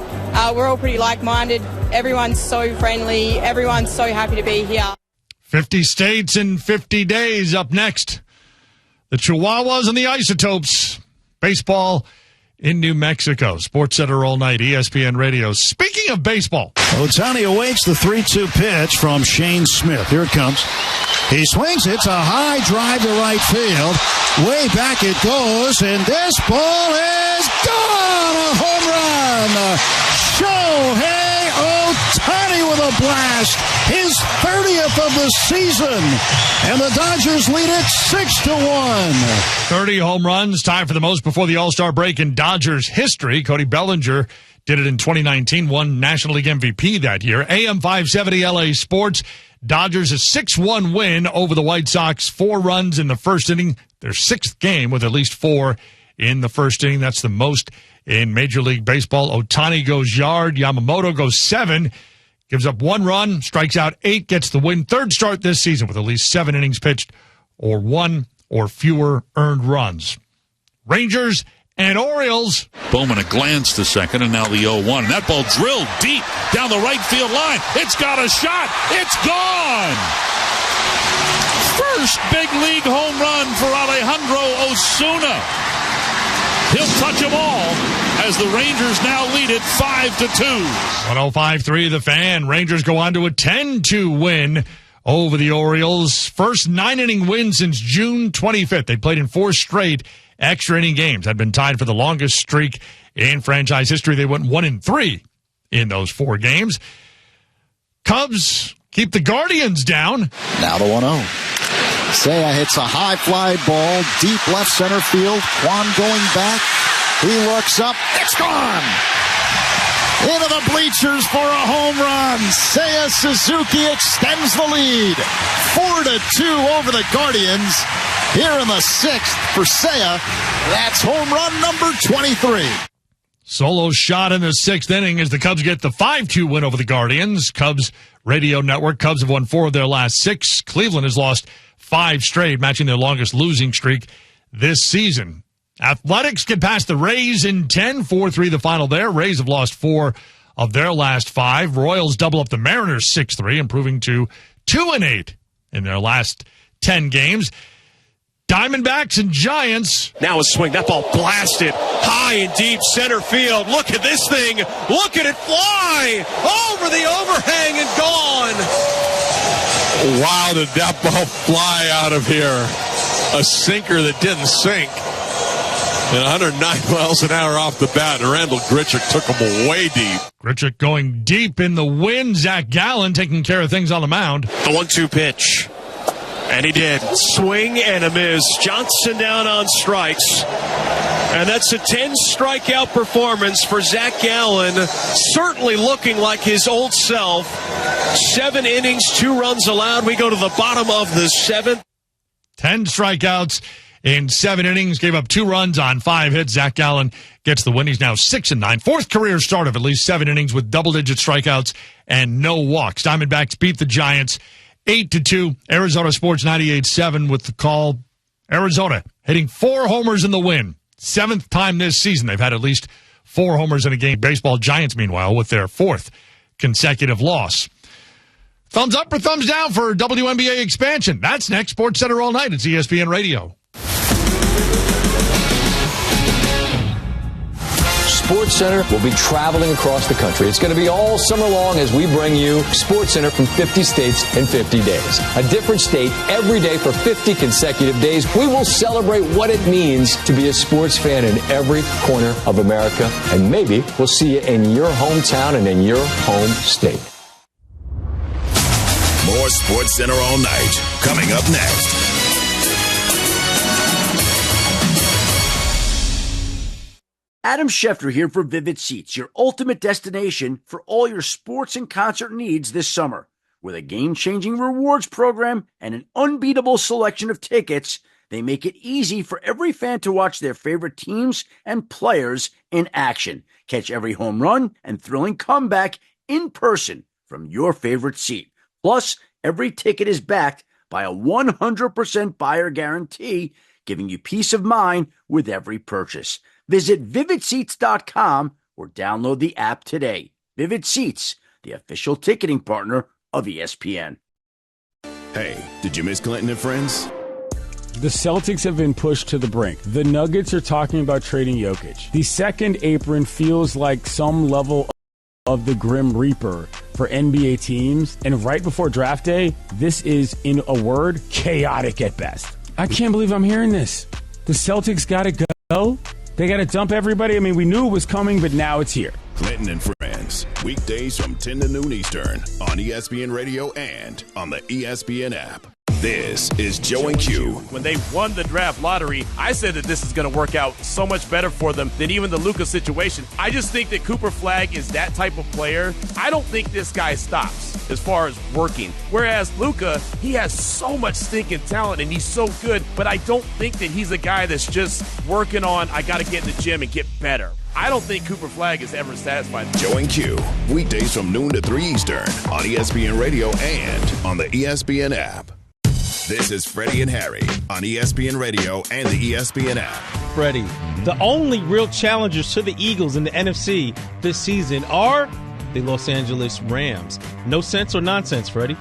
we're all pretty like-minded. Everyone's so friendly. Everyone's so happy to be here. 50 states in 50 days. Up next, the Chihuahuas and the Isotopes. Baseball in New Mexico. SportsCenter all night, ESPN Radio. Speaking of baseball. Ohtani awaits the 3-2 pitch from Shane Smith. Here it comes. He swings. It's a high drive to right field. Way back it goes, and this ball is gone! A home run! Shohei Ohtani with a blast! His 30th of the season! And the Dodgers lead it 6-1. 30 home runs, tied for the most before the All-Star break in Dodgers history. Cody Bellinger did it in 2019, won National League MVP that year. AM 570 LA Sports. Dodgers a 6-1 win over the White Sox. 4 runs in the first inning. Their 6th game with at least 4 in the first inning. That's the most in Major League Baseball. Ohtani goes yard. Yamamoto goes 7. Gives up 1 run. Strikes out 8. Gets the win. 3rd start this season with at least 7 innings pitched or 1 or fewer earned runs. Rangers and Orioles. Bowman a glance to second, and now the 0-1. And that ball drilled deep down the right field line. It's got a shot. It's gone. First big league home run for Alejandro Osuna. He'll touch them all as the Rangers now lead it 5-2. 105.3 The Fan. Rangers go on to a 10-2 win over the Orioles. First 9-inning win since June 25th. They played in 4 straight extra inning games. Had been tied for the longest streak in franchise history. They went 1-3 in those 4 games. Cubs keep the Guardians down. Now the 1-0. Seiya hits a high fly ball, deep left center field. Kwan going back. He looks up. It's gone. Into the bleachers for a home run. Seiya Suzuki extends the lead. 4-2 over the Guardians. Here in the 6th for Seiya. That's home run number 23. Solo shot in the 6th inning as the Cubs get the 5-2 win over the Guardians. Cubs radio network. Cubs have won 4 of their last 6. Cleveland has lost 5 straight, matching their longest losing streak this season. Athletics get past the Rays in 10, 4-3 the final there. Rays have lost 4 of their last 5. Royals double up the Mariners 6-3, improving to 2-8 in their last 10 games. Diamondbacks and Giants. Now a swing. That ball blasted high and deep center field. Look at this thing. Look at it fly over the overhang and gone. Wow, did that ball fly out of here. A sinker that didn't sink. And 109 miles an hour off the bat. And Randall Grichuk took him way deep. Grichuk going deep in the win. Zach Gallen taking care of things on the mound. The 1-2 pitch. And he did. Swing and a miss. Johnson down on strikes. And that's a 10 strikeout performance for Zach Gallen. Certainly looking like his old self. 7 innings, 2 runs allowed. We go to the bottom of the 7th. 10 strikeouts in 7 innings. Gave up 2 runs on 5 hits. Zach Gallen gets the win. He's now 6-9. 4th career start of at least 7 innings with double-digit strikeouts and no walks. Diamondbacks beat the Giants 8-2. Arizona Sports 98.7 with the call. Arizona hitting 4 homers in the win. 7th time this season they've had at least 4 homers in a game. Baseball Giants, meanwhile, with their 4th consecutive loss. Thumbs up or thumbs down for WNBA expansion? That's next. Sports Center all night. It's ESPN Radio. Sports Center will be traveling across the country. It's going to be all summer long as we bring you Sports Center from 50 states in 50 days. A different state every day for 50 consecutive days. We will celebrate what it means to be a sports fan in every corner of America. And maybe we'll see you in your hometown and in your home state. More Sports Center all night. Coming up next. Adam Schefter here for Vivid Seats, your ultimate destination for all your sports and concert needs this summer. With a game-changing rewards program and an unbeatable selection of tickets, they make it easy for every fan to watch their favorite teams and players in action. Catch every home run and thrilling comeback in person from your favorite seat. Plus, every ticket is backed by a 100% buyer guarantee, giving you peace of mind with every purchase. Visit VividSeats.com or download the app today. Vivid Seats, the official ticketing partner of ESPN. Hey, did you miss Clinton and Friends? The Celtics have been pushed to the brink. The Nuggets are talking about trading Jokic. The second apron feels like some level of the Grim Reaper for NBA teams. And right before draft day, this is, in a word, chaotic at best. I can't believe I'm hearing this. The Celtics got to go. They got to dump everybody. I mean, we knew it was coming, but now it's here. Clinton and Friends, weekdays from 10 to noon Eastern on ESPN Radio and on the ESPN app. This is Joe and Q. When they won the draft lottery, I said that this is going to work out so much better for them than even the Luka situation. I just think that Cooper Flagg is that type of player. I don't think this guy stops as far as working. Whereas Luka, he has so much stinking talent and he's so good, but I don't think that he's a guy that's just working on, I got to get in the gym and get better. I don't think Cooper Flagg is ever satisfied. Joe and Q, weekdays from noon to 3 Eastern on ESPN Radio and on the ESPN app. This is Freddie and Harry on ESPN Radio and the ESPN app. Freddie, the only real challengers to the Eagles in the NFC this season are the Los Angeles Rams. No sense or nonsense, Freddie?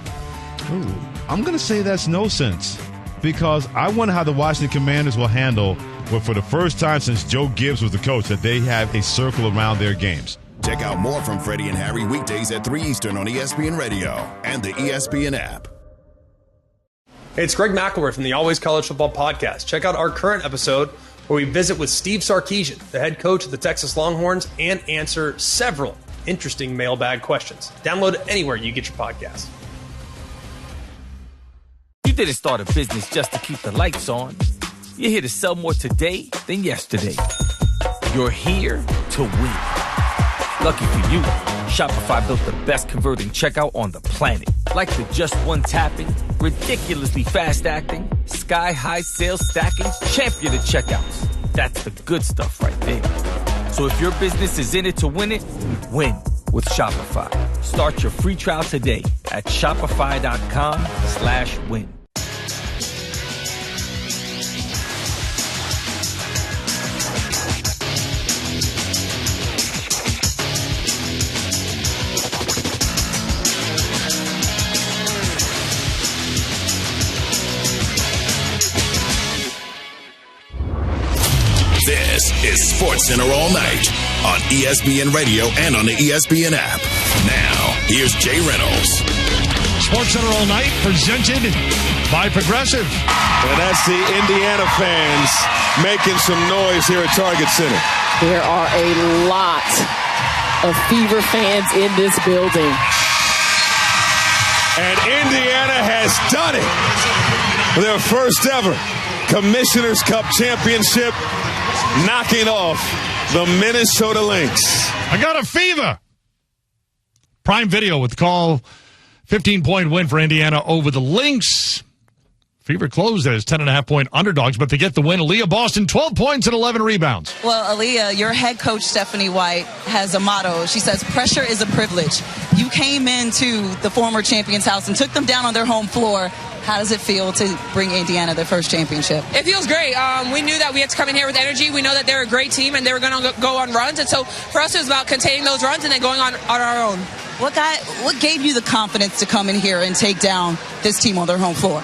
Ooh, I'm going to say that's no sense because I wonder how the Washington Commanders will handle, well, for the first time since Joe Gibbs was the coach, that they have a circle around their games. Check out more from Freddie and Harry weekdays at 3 Eastern on ESPN Radio and the ESPN app. Hey, it's Greg McElroy from the Always College Football Podcast. Check out our current episode where we visit with Steve Sarkisian, the head coach of the Texas Longhorns, and answer several interesting mailbag questions. Download it anywhere you get your podcasts. You didn't start a business just to keep the lights on. You're here to sell more today than yesterday. You're here to win. Lucky for you, Shopify built the best converting checkout on the planet. Like the just one tapping, ridiculously fast acting, sky high sales stacking, champion of checkouts. That's the good stuff right there. So if your business is in it to win it, win with Shopify. Start your free trial today at shopify.com/win. This is SportsCenter All Night on ESPN Radio and on the ESPN app. Now, here's Jay Reynolds. SportsCenter All Night presented by Progressive. And that's the Indiana fans making some noise here at Target Center. There are a lot of Fever fans in this building. And Indiana has done it. Their first ever Commissioner's Cup championship, knocking off the Minnesota Lynx. I got a fever. Prime Video with the call. 15-point win for Indiana over the Lynx. Fever closed as 10.5-point underdogs, but they get the win. Aaliyah Boston, 12 points and 11 rebounds. Well, Aaliyah, your head coach, Stephanie White, has a motto. She says, pressure is a privilege. You came into the former champion's house and took them down on their home floor. How does it feel to bring Indiana their first championship? It feels great. We knew that we had to come in here with energy. We know that they're a great team and they were going to go on runs. And so for us, it was about containing those runs and then going on our own. What gave you the confidence to come in here and take down this team on their home floor?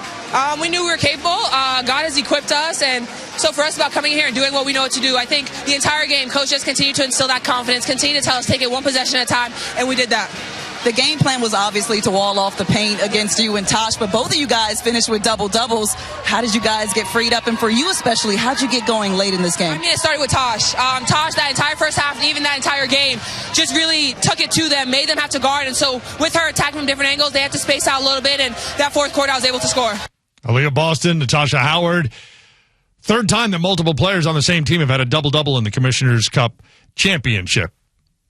We knew we were capable. God has equipped us. And so for us, about coming in here and doing what we know what to do. I think the entire game, coach just continued to instill that confidence, continue to tell us take it one possession at a time, and we did that. The game plan was obviously to wall off the paint against you and Tosh, but both of you guys finished with double-doubles. How did you guys get freed up? And for you especially, how'd you get going late in this game? I mean, it started with Tosh. Tosh, that entire first half and even that entire game, just really took it to them, made them have to guard. And so with her attacking from different angles, they had to space out a little bit. And that fourth quarter, I was able to score. Aaliyah Boston, Natasha Howard. Third time that multiple players on the same team have had a double-double in the Commissioner's Cup championship.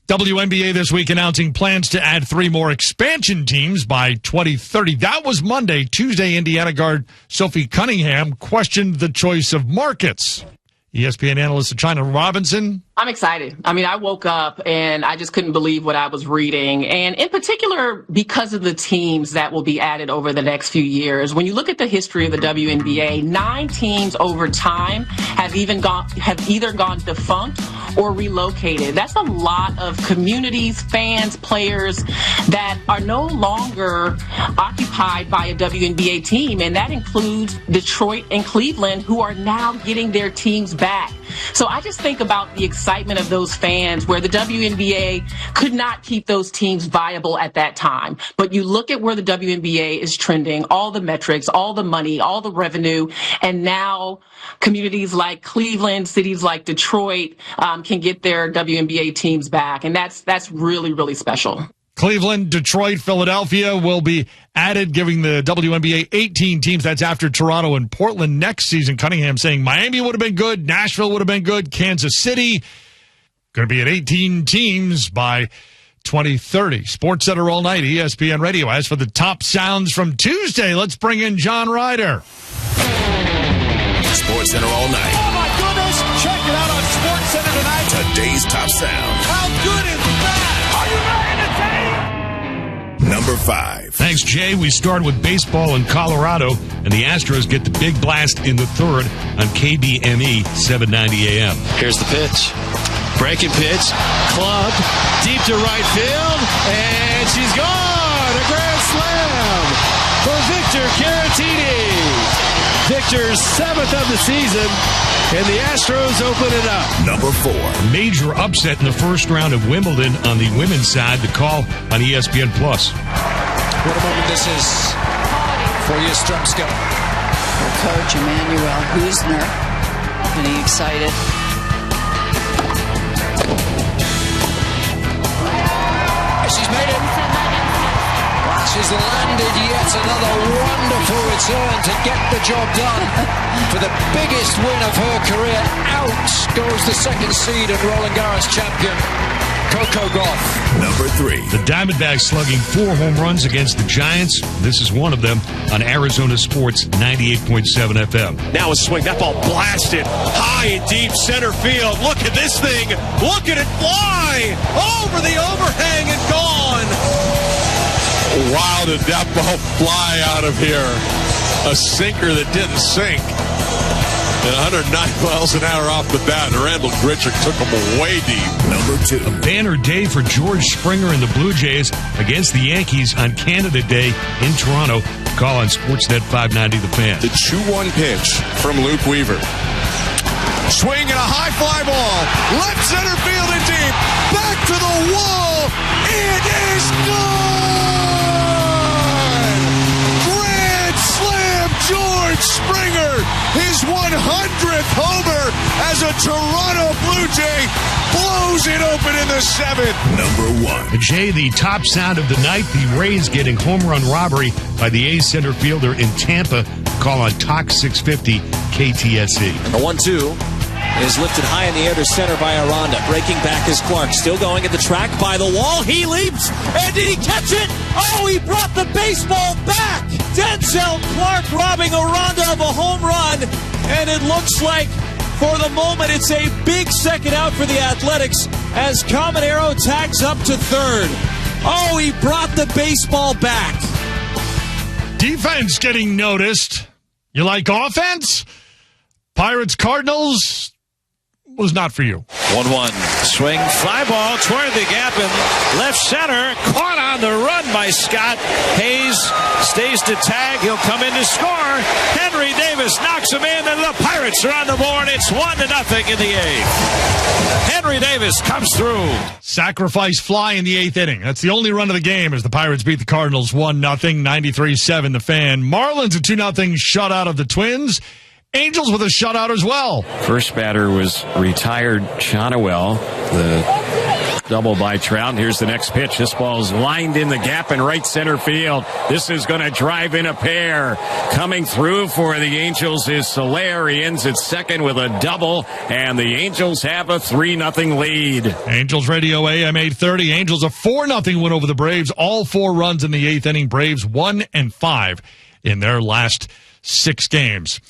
WNBA this week announcing plans to add 3 more expansion teams by 2030. That was Monday. Tuesday, Indiana guard Sophie Cunningham questioned the choice of markets. ESPN analyst China Robinson. I'm excited. I mean, I woke up and I just couldn't believe what I was reading. And in particular, because of the teams that will be added over the next few years. When you look at the history of the WNBA, 9 teams over time have either gone defunct or relocated. That's a lot of communities, fans, players that are no longer occupied by a WNBA team. And that includes Detroit and Cleveland, who are now getting their teams back. So I just think about the excitement of those fans where the WNBA could not keep those teams viable at that time. But you look at where the WNBA is trending, all the metrics, all the money, all the revenue, and now communities like Cleveland, cities like Detroit can get their WNBA teams back. And that's really, really special. Cleveland, Detroit, Philadelphia will be added, giving the WNBA 18 teams. That's after Toronto and Portland next season. Cunningham saying Miami would have been good, Nashville would have been good, Kansas City going to be at 18 teams by 2030. SportsCenter All Night, ESPN Radio. As for the top sounds from Tuesday, let's bring in John Ryder. SportsCenter All Night. Oh my goodness! Check it out on SportsCenter tonight. Today's top sound. How good is that? Are you ready to take? Number 5. Thanks, Jay. We start with baseball in Colorado, and the Astros get the big blast in the third on KBME 790 AM. Here's the pitch. Breaking pitch. Clubbed. Deep to right field. And she's gone. A grand slam for Victor Caratini. Victor's 7th of the season, and the Astros open it up. Number 4. Major upset in the first round of Wimbledon on the women's side. The call on ESPN+. What a moment this is for Yastrzemska. Coach Emmanuel Husner, getting excited. She's made it. She's landed yet another wonderful return to get the job done for the biggest win of her career. Out goes the second seed and Roland Garros champion, Coco Gauff. Number 3. The Diamondbacks slugging 4 home runs against the Giants. This is one of them on Arizona Sports 98.7 FM. Now a swing. That ball blasted high and deep center field. Look at this thing. Look at it fly over the overhang and gone. Wow, did that ball fly out of here. A sinker that didn't sink. At 109 miles an hour off the bat, Randall Grichuk took him way deep. Number 2. A banner day for George Springer and the Blue Jays against the Yankees on Canada Day in Toronto. Call on Sportsnet 590 The Fan. The 2-1 pitch from Luke Weaver. Swing and a high fly ball. Left center field and deep. Back to the wall. It is gone! Grand slam, George Springer. His 100th homer as a Toronto Blue Jay blows it open in the 7th. Number 1. Jay, the top sound of the night, the Rays getting home run robbery by the A's center fielder in Tampa. Call on Talk 650 KTSE. The 1-2 is lifted high in the air to center by Aranda. Breaking back is Clark. Still going at the track by the wall. He leaps. And did he catch it? Oh, he brought the baseball back. Denzel Clark robbing Aranda of a home run. And it looks like, for the moment, it's a big second out for the Athletics as Caminero tags up to third. Oh, he brought the baseball back. Defense getting noticed. You like offense? Pirates Cardinals was not for you. 1-1. Swing, fly ball toward the gap in left center. Caught on the run by Scott. Hayes stays to tag. He'll come in to score. Henry Davis knocks him in, and the Pirates are on the board. It's 1-0 in the 8th. Henry Davis comes through. Sacrifice fly in the 8th inning. That's the only run of the game as the Pirates beat the Cardinals 1-0, 93-7 The Fan. Marlins a 2-0 shutout of the Twins. Angels with a shutout as well. First batter was retired Shotwell. The double by Trout. And here's the next pitch. This ball's lined in the gap in right center field. This is going to drive in a pair. Coming through for the Angels is Soler. He ends at second with a double, and the Angels have a 3-0 lead. Angels Radio AM 830. Angels a 4-0 win over the Braves. All 4 runs in the 8th inning. Braves 1-5 in their last 6 games.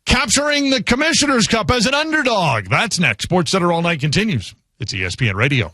Capturing the Commissioner's Cup as an underdog. That's next. SportsCenter All Night continues. It's ESPN Radio.